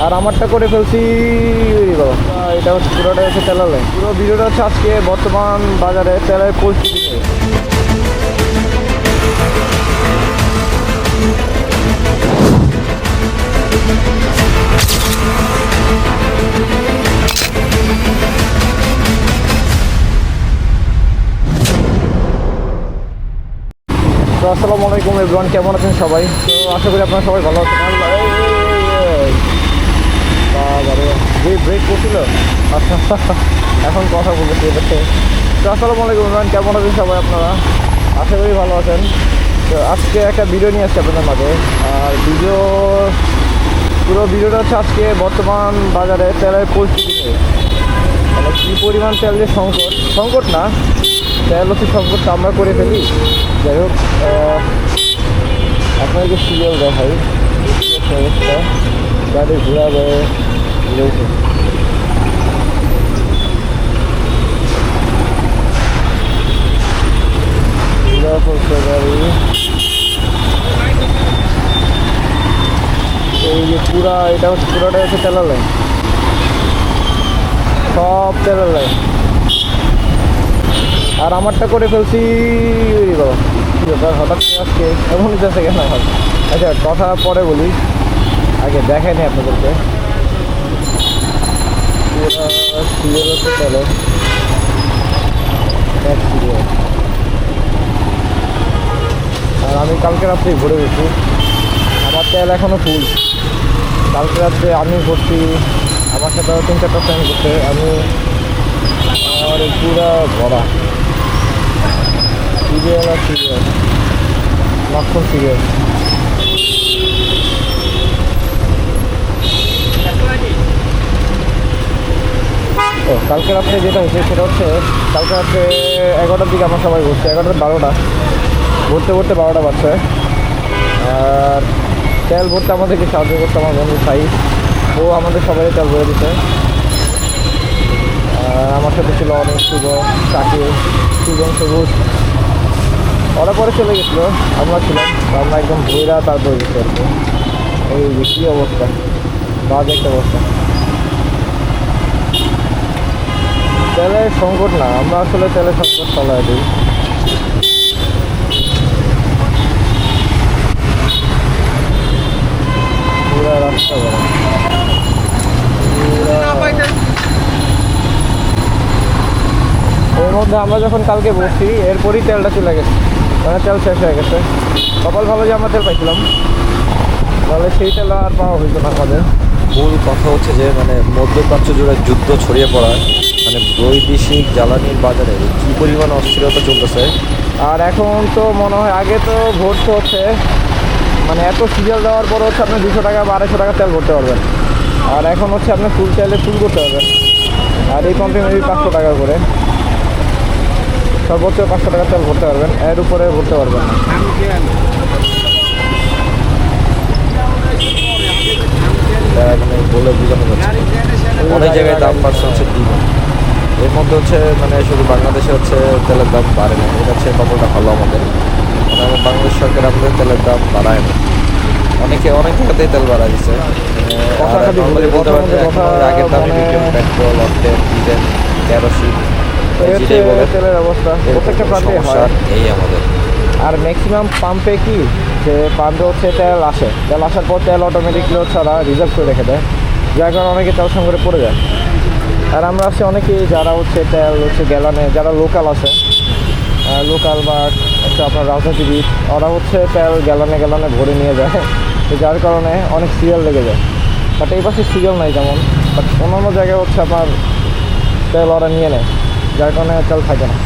আর আমারটা করে ফেলছি। বাবা, এটা হচ্ছে পুরোটা হচ্ছে তেলের লাইন। পুরো ভিডিওটা হচ্ছে আজকে বর্তমান বাজারে তেলের পরিস্থিতি নিয়ে। তো আসসালামু আলাইকুম এভরিওয়ান, কেমন আছেন সবাই? তো আশা করি আপনারা সবাই ভালো আছেন। ব্রেক করছিল, আচ্ছা এখন কথা বলতেছি এটাতে। তো আসসালামু আলাইকুম এভরিওয়ান, কেমন আছেন সবাই আপনারা? আশা করি ভালো আছেন। তো আজকে একটা ভিডিও নিয়ে আসছি আপনাদের মাঝে। আর পুরো ভিডিওটা হচ্ছে আজকে বর্তমান বাজারে তেলের পরিস্থিতি নিয়ে। মানে কী পরিমাণ তেল যে সংকট না, তেল হচ্ছে সংকটটা আমরা করে ফেলি। যাই হোক, আপনাদেরকে সিরিয়াল দেখাই অবস্থা। গাড়ি ঘুরাবে গাড়ি, এই যে এটা হচ্ছে পুরোটা হচ্ছে তেলের লাইন, সব তেলের লাইন। আর আমারটা করে ফেলছি। বাবা, কী ব্যাপার, হঠাৎ আজকে এমন যাচ্ছে কেন? আচ্ছা, কথা পরে বলি, আগে দেখাই নি আপনাদেরকে। সিরিয়াল হচ্ছে তেলে, এক সিরিয়াল। আর আমি কালকে রাত্রে ভরে গেছি, আমার তেল এখনও ফুল। কালকে রাত্রে আমি ভর্তি, আমার সাথে 3-4টা ফ্রেন্ড করতে, আমি আমার পুরা ভরা সিরিয়াল। আর সিরিয়াল, লক্ষণ সিরিয়াল। ও কালকে রাত্রে যেটা হয়েছে সেটা হচ্ছে, কালকে রাত্রে 11টার দিকে আমার সবাই ঘুরছে, 11টা 12টা ঘুরতে 12টা বাজছে। আর তেল ভরতে আমাদেরকে সাহায্য করতে আমার বন্ধু সাই, ও আমাদের সবাই তেল ভরে দিতে। আর আমার সাথে ছিল অনেক শুভ, শাকিল, সুজন, সবুজ। ওরা পরে চলে গেছিলো, আমরা ছিলাম। আমরা একদম ভৈরা তারপরে গেছি আর কি। এই যে কী অবস্থা, বাজে একটা অবস্থা। তেলের সংকট না, আমরা আসলে তেলের সংকট চলাই দিই। পুরা রাস্তা বড়, এর মধ্যে আমরা যখন কালকে বসছি এরপরই তেলটা চলে গেছে, মানে তেল শেষ হয়ে গেছে। সকাল ভালো যে আমরা তেল পাইছিলাম, তাহলে সেই তেল আর পাওয়া হইতো না আমাদের। মূল কথা হচ্ছে যে মানে মধ্যপ্রাচ্য জুড়ে যুদ্ধ ছড়িয়ে পড়ায় মানে বৈদেশিক জ্বালানির বাজারে কী পরিমাণ অস্থিরতা চলতেছে। আর এখন তো মনে হয়, আগে তো ভরতে হচ্ছে, মানে এত সিরিয়াল দেওয়ার পর হচ্ছে আপনি 200 টাকা বা 250 টাকা তেল ভরতে পারবেন। আর এখন হচ্ছে আপনি ফুল চাইলে ফুল করতে পারবেন। আর এই পাম্পে মেবি 500 টাকা করে, সর্বোচ্চ 500 টাকা তেল ভরতে পারবেন, এর উপরে ভরতে পারবেন না। মানে বলে বোঝানো যাচ্ছে অনেক জায়গায় দাম বাড়ছে হচ্ছে দ্বিগুণ। এর মধ্যে হচ্ছে মানে শুধু বাংলাদেশে হচ্ছে তেলের দাম বাড়ে না, এটা হচ্ছে কতটা ভালো আমাদের। মানে আমার বাংলাদেশ সরকার আমাদের তেলের দাম বাড়ায় না, অনেক জায়গাতেই তেল বাড়া দিচ্ছে। বলতে পারেন আগের দামে পেট্রোল, অক্টেন, ডিজেল, কেরোসিন, তেলের অবস্থা প্রত্যেকটা প্রান্তে হয় এই আমাদের। আর ম্যাক্সিমাম পাম্পে কি, যে পাম্পে হচ্ছে তেল আসার পর তেল অটোমেটিকলি হচ্ছে ওরা রিজার্ভ করে রেখে দেয়, যার কারণে অনেকে তেল সংকটে পড়ে যায়। আর আমরা আছি অনেকেই যারা হচ্ছে তেল হচ্ছে গ্যালানে, যারা লোকাল আছে, লোকাল বা হচ্ছে আপনার রাজনীতিবিদ, ওরা হচ্ছে তেল গ্যালানে ভরে নিয়ে যায়। তো যার কারণে অনেক সিরিয়াল লেগে যায়। বাট এই পাশে সিরিয়াল নাই যেমন, বাট অন্যান্য জায়গায় হচ্ছে আপনার তেল ওরা নিয়ে নেয়, যার কারণে তেল থাকে না।